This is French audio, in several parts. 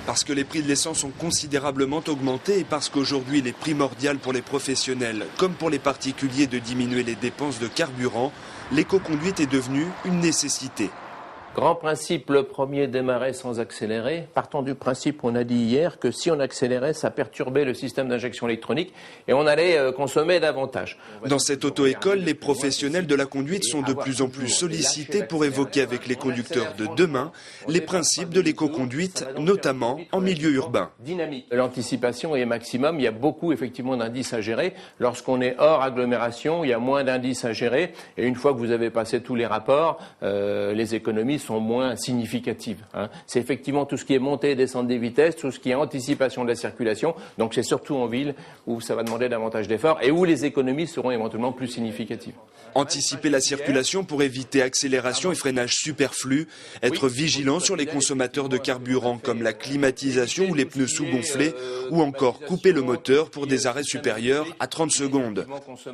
Parce que les prix de l'essence ont considérablement augmenté et parce qu'aujourd'hui il est primordial pour les professionnels comme pour les particuliers de diminuer les dépenses de carburant, l'éco-conduite est devenue une nécessité. Grand principe, le premier, démarrer sans accélérer. Partons du principe qu'on a dit hier que si on accélérait, ça perturbait le système d'injection électronique et on allait consommer davantage. Dans cette auto-école, les professionnels de la conduite sont de plus en plus sollicités pour évoquer avec les conducteurs de demain les principes de l'éco-conduite, notamment en milieu urbain. L'anticipation est maximum, il y a beaucoup effectivement d'indices à gérer. Lorsqu'on est hors agglomération, il y a moins d'indices à gérer et une fois que vous avez passé tous les rapports, les économies sont moins significatives. C'est effectivement tout ce qui est montée et descente des vitesses, tout ce qui est anticipation de la circulation. Donc c'est surtout en ville où ça va demander davantage d'efforts et où les économies seront éventuellement plus significatives. Anticiper la circulation pour éviter accélération et freinage superflus, être vigilant sur les consommateurs de carburant comme la climatisation ou les pneus sous-gonflés, ou encore couper le moteur pour des arrêts supérieurs à 30 secondes.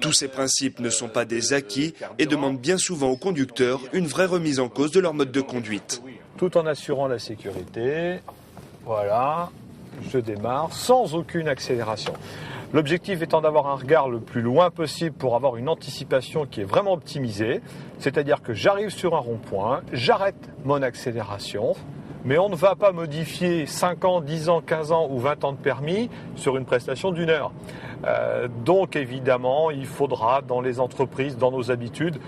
Tous ces principes ne sont pas des acquis et demandent bien souvent aux conducteurs une vraie remise en cause de leur mode de conduite. Tout en assurant la sécurité, voilà, je démarre sans aucune accélération. L'objectif étant d'avoir un regard le plus loin possible pour avoir une anticipation qui est vraiment optimisée, c'est-à-dire que j'arrive sur un rond-point, j'arrête mon accélération, mais on ne va pas modifier 5 ans, 10 ans, 15 ans ou 20 ans de permis sur une prestation d'une heure. Donc évidemment, il faudra dans les entreprises, dans nos habitudes,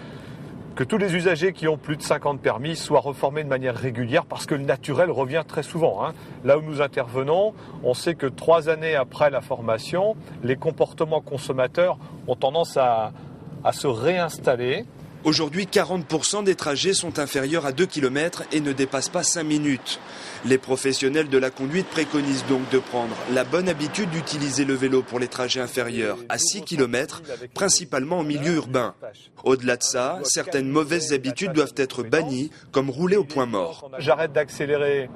que tous les usagers qui ont plus de 50 permis soient reformés de manière régulière parce que le naturel revient très souvent. Là où nous intervenons, on sait que 3 années après la formation, les comportements consommateurs ont tendance à se réinstaller. Aujourd'hui, 40% des trajets sont inférieurs à 2 km et ne dépassent pas 5 minutes. Les professionnels de la conduite préconisent donc de prendre la bonne habitude d'utiliser le vélo pour les trajets inférieurs à 6 km, principalement en milieu urbain. Au-delà de ça, certaines mauvaises habitudes doivent être bannies, comme rouler au point mort. J'arrête d'accélérer,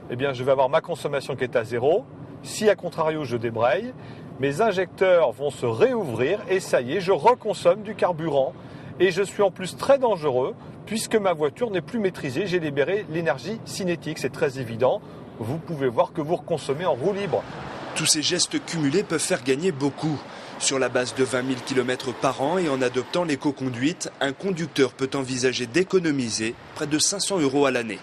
eh bien je vais avoir ma consommation qui est à 0. Si à contrario je débraye, mes injecteurs vont se réouvrir et ça y est, je reconsomme du carburant. Et je suis en plus très dangereux puisque ma voiture n'est plus maîtrisée. J'ai libéré l'énergie cinétique, c'est très évident. Vous pouvez voir que vous reconsommez en roue libre. Tous ces gestes cumulés peuvent faire gagner beaucoup. Sur la base de 20 000 km par an et en adoptant l'éco-conduite, un conducteur peut envisager d'économiser près de 500 € à l'année.